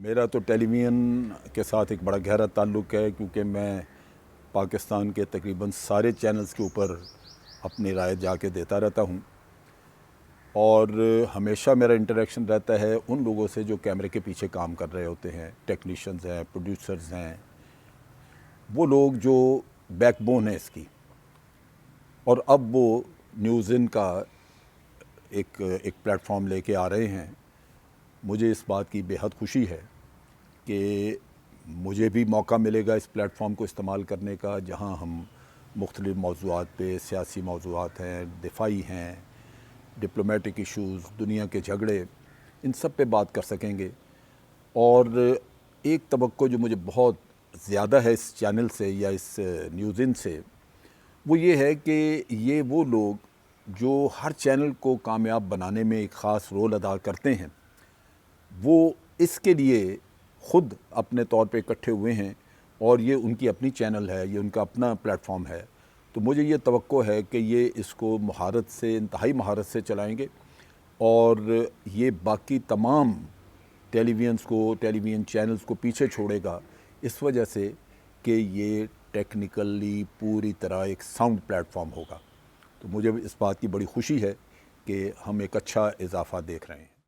मेरा तो टेलीविज़न के साथ एक बड़ा गहरा ताल्लुक़ है, क्योंकि मैं पाकिस्तान के तकरीबन सारे चैनल्स के ऊपर अपनी राय जाके देता रहता हूँ और हमेशा मेरा इंटरेक्शन रहता है उन लोगों से जो कैमरे के पीछे काम कर रहे होते हैं, टेक्नीशियंस हैं, प्रोड्यूसर्स हैं, वो लोग जो बैकबोन है इसकी। और अब वो न्यूज़ इन का एक प्लेटफॉर्म लेके आ रहे हैं। मुझे इस बात की बेहद खुशी है कि मुझे भी मौका मिलेगा इस प्लेटफॉर्म को इस्तेमाल करने का, जहां हम मुख्तलिफ़ मौज़ूआत पे, सियासी मौज़ूआत हैं, दिफाई हैं, डिप्लोमेटिक इश्यूज़, दुनिया के झगड़े, इन सब पे बात कर सकेंगे। और एक तवक्को जो मुझे बहुत ज़्यादा है इस चैनल से या इस न्यूज़ इन से, वो ये है कि ये वो लोग जो हर चैनल को कामयाब बनाने में एक ख़ास रोल अदा करते हैं, वो इसके लिए ख़ुद अपने तौर पे इकट्ठे हुए हैं और ये उनकी अपनी चैनल है, ये उनका अपना प्लेटफॉर्म है। तो मुझे ये तवक्को है कि ये इसको महारत से, इंतहाई महारत से चलाएंगे और ये बाकी तमाम टेलीविज़न चैनल्स को पीछे छोड़ेगा, इस वजह से कि ये टेक्निकली पूरी तरह एक साउंड प्लेटफॉर्म होगा। तो मुझे इस बात की बड़ी खुशी है कि हम एक अच्छा इजाफ़ा देख रहे हैं।